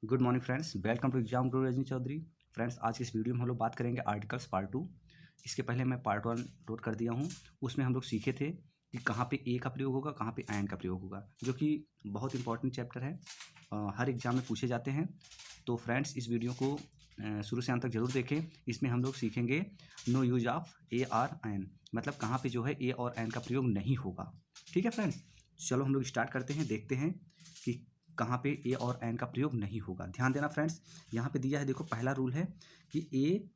Good morning friends, welcome to exam Guru Rajni Chaudhary. Friends, आज की इस वीडियो में हम लोग बात करेंगे आर्टिकल्स पार्ट 2। इसके पहले मैं पार्ट 1 नोट कर दिया हूँ। उसमें हम लोग सीखे थे कि कहाँ पे ए का प्रयोग होगा, कहाँ पे एन का प्रयोग होगा, जो कि बहुत इंपॉर्टेंट चैप्टर है, हर एग्जाम में पूछे जाते हैं। तो फ्रेंड्स, इस वीडियो को शुरू से अंत तक जरूर देखें। इसमें हम लोग सीखेंगे no use of a or an, मतलब कहाँ पे जो है ए और एन का प्रयोग नहीं होगा। ठीक है फ्रेंड्स, चलो हम लोग स्टार्ट करते हैं, देखते हैं कि कहाँ पे ए और एन का प्रयोग नहीं होगा। ध्यान देना फ्रेंड्स, यहाँ पे दिया है, देखो पहला रूल है कि ए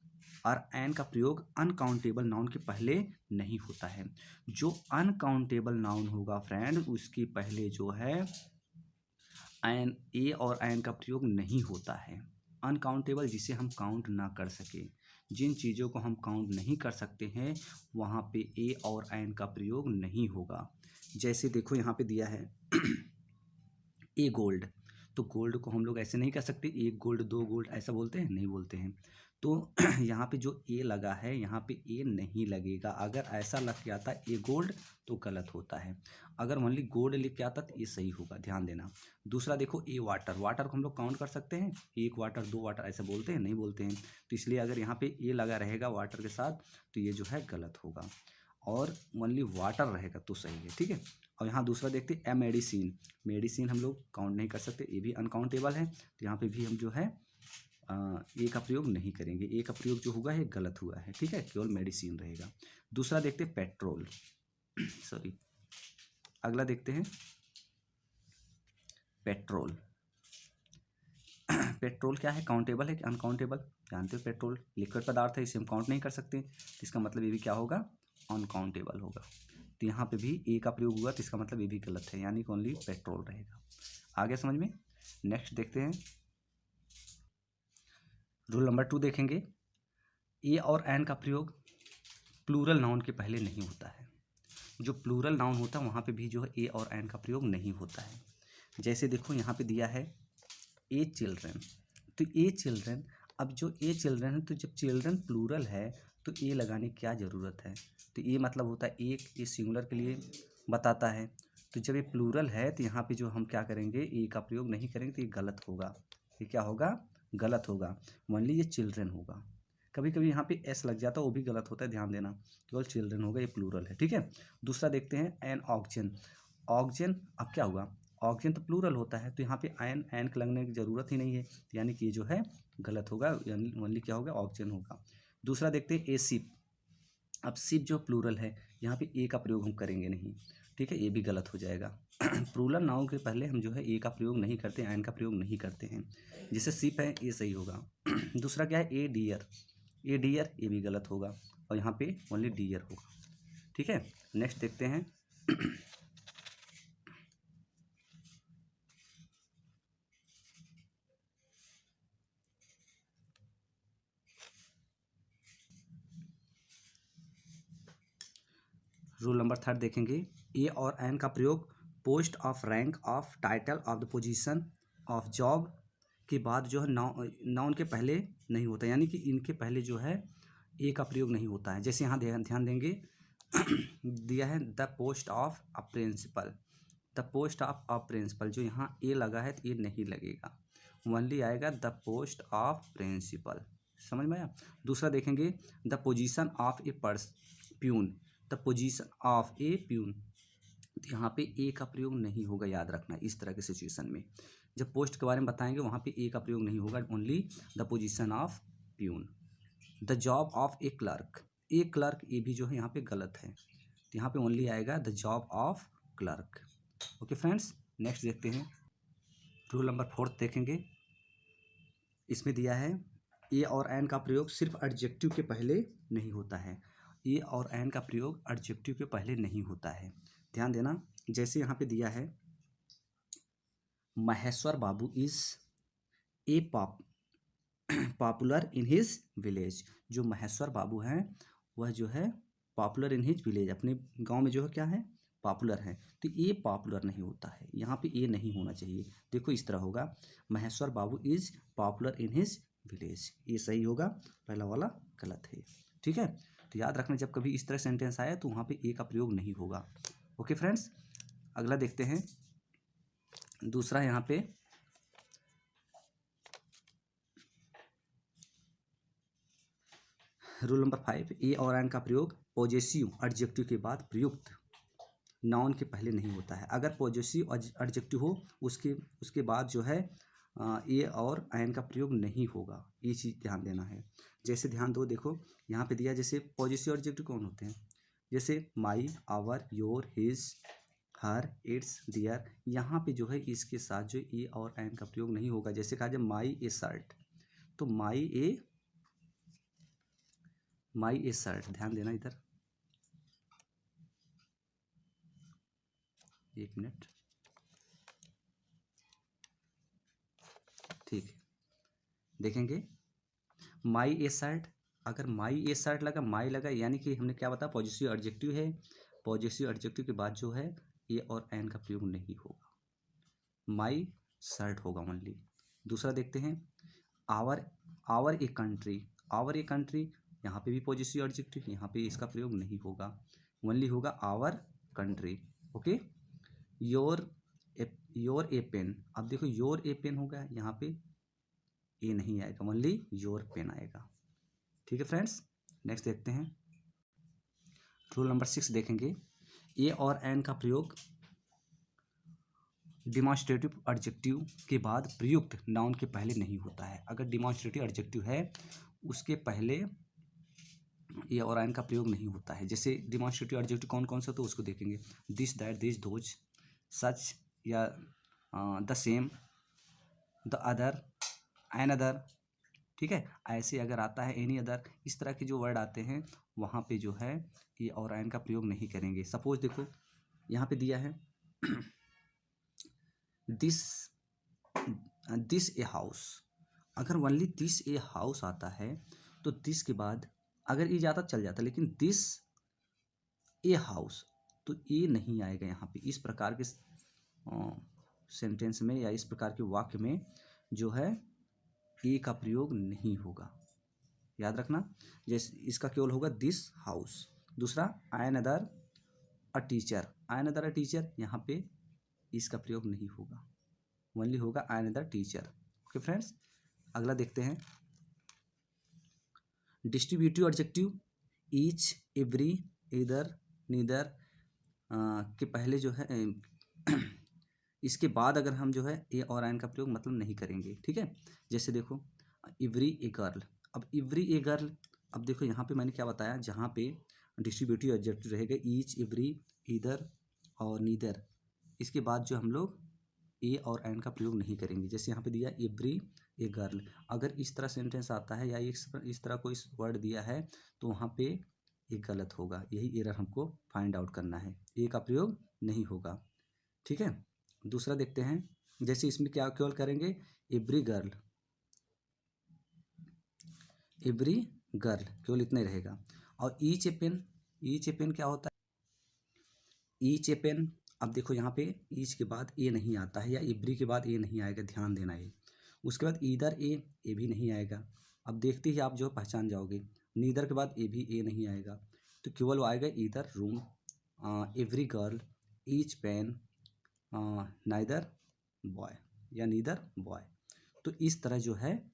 और एन का प्रयोग अनकाउंटेबल नाउन के पहले नहीं होता है। जो अनकाउंटेबल नाउन होगा फ्रेंड, उसके पहले जो है एन, ए और एन का प्रयोग नहीं होता है। अनकाउंटेबल जिसे हम काउंट ना कर सके, जिन चीज़ों को हम काउंट नहीं कर सकते हैं, वहाँ पे ए और एन का प्रयोग नहीं होगा। जैसे देखो यहाँ पे दिया है ए गोल्ड, तो गोल्ड को हम लोग ऐसे नहीं कर सकते, एक गोल्ड दो गोल्ड ऐसा बोलते हैं, नहीं बोलते हैं। तो यहाँ पे जो ए लगा है, यहाँ पे ए नहीं लगेगा। अगर ऐसा लग के आता ए गोल्ड तो गलत होता है, अगर ओनली गोल्ड लिख के आता तो ये सही होगा। ध्यान देना। दूसरा देखो ए वाटर, वाटर को हम लोग काउंट कर सकते हैं, एक वाटर दो वाटर ऐसे बोलते हैं, नहीं बोलते हैं। तो इसलिए अगर यहाँ पे ए लगा रहेगा वाटर के साथ तो ये जो है गलत होगा, और ओनली वाटर रहेगा तो सही है। ठीक है। और यहाँ दूसरा देखते हैं ए मेडिसिन, मेडिसिन हम लोग काउंट नहीं कर सकते, ये भी अनकाउंटेबल है। तो यहाँ पे भी हम जो है ए का प्रयोग नहीं करेंगे, ए का प्रयोग जो होगा ये गलत हुआ है। ठीक है, केवल मेडिसिन रहेगा। दूसरा देखते हैं पेट्रोल सॉरी, अगला देखते हैं पेट्रोल। पेट्रोल क्या है, काउंटेबल है कि अनकाउंटेबल? जानते हो पेट्रोल लिक्विड पदार्थ है, इसे हम काउंट नहीं कर सकते, तो इसका मतलब ये भी क्या होगा, अनकाउंटेबल होगा। तो यहाँ पे भी ए का प्रयोग हुआ, तो इसका मतलब ये भी गलत है, यानी कि ओनली पेट्रोल रहेगा। आगे समझ में। नेक्स्ट देखते हैं रूल नंबर 2 देखेंगे। ए और एन का प्रयोग प्लूरल नाउन के पहले नहीं होता है। जो प्लूरल नाउन होता है वहाँ पे भी जो है ए और एन का प्रयोग नहीं होता है। जैसे देखो यहाँ पे दिया है ए चिल्ड्रन, तो ए चिल्ड्रन, अब जो ए चिल्ड्रन है, तो जब चिल्ड्रन प्लूरल है तो ए लगाने की क्या ज़रूरत है? तो ए मतलब होता है एक, ए सिंगुलर के लिए बताता है। तो जब ये प्लूरल है तो यहाँ पे जो हम क्या करेंगे, ए का प्रयोग नहीं करेंगे, तो ये गलत होगा। ये क्या होगा, गलत होगा। ओनली ये चिल्ड्रन होगा। कभी कभी यहाँ पे एस लग जाता है, वो भी गलत होता है, ध्यान देना। केवल चिल्ड्रन होगा, ये प्लूरल है। ठीक है। दूसरा देखते हैं एन ऑक्जन, ऑक्जन, अब क्या हुआ, ऑक्जन तो प्लूरल होता है, तो यहाँ पे एन एन के लगने की ज़रूरत ही नहीं है, यानी कि ये जो है गलत होगा, यानी ओनली क्या होगा, ऑक्जन होगा। दूसरा देखते हैं ए सिप, अब सिप जो प्लूरल है, यहाँ पे ए का प्रयोग हम करेंगे नहीं। ठीक है, ये भी गलत हो जाएगा। प्लूरल नाउन के पहले हम जो है ए का प्रयोग नहीं करते, एन का प्रयोग नहीं करते हैं। जैसे सिप है, ये सही होगा। दूसरा क्या है ए डियर, ए डियर, ये भी गलत होगा, और यहाँ पे ओनली डियर होगा। ठीक है। नेक्स्ट देखते हैं रूल नंबर 3 देखेंगे। ए और एन का प्रयोग post of rank of title of the position of job के बाद जो है नाउन के पहले नहीं होता, यानी कि इनके पहले जो है ए का प्रयोग नहीं होता है। जैसे यहाँ ध्यान देंगे दिया है the post of a principal, the post of a principal, जो यहाँ ए लगा है तो ये नहीं लगेगा, ओनली आएगा द पोस्ट ऑफ प्रिंसिपल। समझ में आया। दूसरा देखेंगे the position of A peon, the position of A peon, तो यहाँ पे ए का प्रयोग नहीं होगा, याद रखना। इस तरह के सिचुएशन में जब पोस्ट के बारे में बताएंगे वहाँ पे ए का प्रयोग नहीं होगा, only the position of peon. The job of A clerk, A clerk, ये भी जो है यहाँ पे गलत है, तो यहाँ पे ओनली आएगा the job of clerk. Okay friends, next देखते हैं रूल नंबर 4 देखेंगे। इसमें दिया है ए और एन का प्रयोग सिर्फ एडजेक्टिव के पहले नहीं होता है। ए और एन का प्रयोग एडजेक्टिव के पहले नहीं होता है, ध्यान देना। जैसे यहाँ पे दिया है Maheshwar Babu is a popular in his village, जो महेश्वर बाबू हैं वह जो है पॉपुलर इन हिज विलेज, अपने गांव में जो है क्या है, पॉपुलर है। तो ये पॉपुलर नहीं होता है, यहाँ पे ये नहीं होना चाहिए। देखो इस तरह होगा Maheshwar Babu is popular in his village, ये सही होगा, पहला वाला गलत है। ठीक है। तो याद रखना, जब कभी इस तरह सेंटेंस आया तो वहाँ पे ए का प्रयोग नहीं होगा। ओके फ्रेंड्स, अगला देखते हैं। दूसरा यहाँ पे रूल नंबर 5, ए और एन का प्रयोग पॉजेसिव एडजेक्टिव के बाद प्रयुक्त नाउन के पहले नहीं होता है। अगर पॉजेसिव एडजेक्टिव हो उसके बाद जो है ए और एन का प्रयोग नहीं होगा, ये चीज़ ध्यान देना है। जैसे ध्यान दो, देखो यहाँ पे दिया, जैसे पॉजेसिव एडजेक्टिव कौन होते हैं, जैसे my, our, your, his, her, its, their. यहाँ पे जो है इसके साथ जो ए और एन का प्रयोग नहीं होगा। जैसे कहा जाए माई ए शर्ट, तो माई ए शर्ट, ध्यान देना इधर, एक मिनट, ठीक है, देखेंगे माई ए शर्ट, अगर माई ए शर्ट लगा, माई लगा, यानी कि हमने क्या बताया, पॉजिटिव एडजेक्टिव है। पॉजिटिव एडजेक्टिव के बाद जो है ए और एन का प्रयोग नहीं होगा, माई शर्ट होगा ओनली। दूसरा देखते हैं, our a country, our a country, यहाँ पे भी पॉजिटिव एडजेक्टिव, यहाँ पे इसका प्रयोग नहीं होगा, ओनली होगा our country. Okay, your a pen, अब देखो योर ए पेन होगा, यहाँ पे ए नहीं आएगा, ओनली योर पेन आएगा। ठीक है फ्रेंड्स, नेक्स्ट देखते हैं, रूल नंबर 6 देखेंगे, ए और एन का प्रयोग डिमॉन्स्ट्रेटिव एडजेक्टिव के बाद प्रयुक्त नाउन के पहले नहीं होता है। अगर डिमॉन्स्ट्रेटिव एडजेक्टिव है उसके पहले ए और एन का प्रयोग नहीं होता है। जैसे डिमॉन्स्ट्रेटिव एडजेक्टिव कौन कौन सा, तो उसको देखेंगे, this, that, this, those, such, या the same, the other, an other. ठीक है, ऐसे अगर आता है एनी अदर, इस तरह के जो वर्ड आते हैं वहाँ पे जो है ए और एन का प्रयोग नहीं करेंगे। सपोज देखो यहाँ पे दिया है दिस ए हाउस, अगर ओनली दिस ए हाउस आता है तो दिस के बाद अगर ए जाता चल जाता, लेकिन दिस ए हाउस तो ए नहीं आएगा यहाँ पे। इस प्रकार के सेंटेंस में या इस प्रकार के वाक्य में जो है ए का प्रयोग नहीं होगा, याद रखना। जैसे इसका केवल होगा दिस हाउस। दूसरा, an other a teacher, an other a teacher, यहाँ पे इसका प्रयोग नहीं होगा, ओनली होगा an other teacher. Okay friends, अगला देखते हैं, distributive adjective each, every, either, neither के पहले जो है इसके बाद अगर हम जो है ए और एन का प्रयोग मतलब नहीं करेंगे। ठीक है, जैसे देखो एवरी ए गर्ल, अब एवरी ए गर्ल, अब देखो यहाँ पे मैंने क्या बताया, जहाँ पे डिस्ट्रीब्यूटिव एडजेक्टिव रहेगा ईच, एवरी, इधर और नीदर, इसके बाद जो हम लोग ए और एन का प्रयोग नहीं करेंगे। जैसे यहाँ पे दिया एवरी ए गर्ल, अगर इस तरह सेंटेंस आता है या इस तरह कोई वर्ड दिया है तो वहाँ पे ये गलत होगा, यही एरर हमको फाइंड आउट करना है, ए का प्रयोग नहीं होगा। ठीक है, दूसरा देखते हैं, जैसे इसमें क्या केवल करेंगे एवरी गर्ल, एवरी गर्ल केवल इतना ही रहेगा। और ईच ए पेन, ईच ए पेन क्या होता है, ईच ए पेन, अब देखो यहाँ पे ईच के बाद ए नहीं आता है या एवरी के बाद ए नहीं आएगा, ध्यान देना है। उसके बाद ईदर ए भी नहीं आएगा, अब देखते ही आप जो पहचान जाओगे। नीदर के बाद ए भी ए नहीं आएगा, तो केवल वो आएगा either room, every girl, each pen, neither boy या नीदर बॉय। तो इस तरह जो है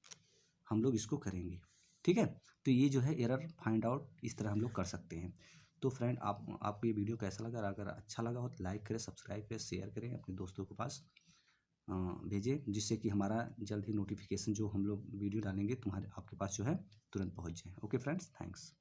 हम लोग इसको करेंगे। ठीक है, तो ये जो है एरर फाइंड आउट इस तरह हम लोग कर सकते हैं। तो फ्रेंड, आपको ये वीडियो कैसा लगा, अगर अच्छा लगा हो तो लाइक करें, सब्सक्राइब करें, शेयर करें, अपने दोस्तों के पास भेजें, जिससे कि हमारा जल्द ही नोटिफिकेशन जो हम लोग वीडियो डालेंगे आपके पास जो है तुरंत पहुंच जाए। Okay friends, thanks.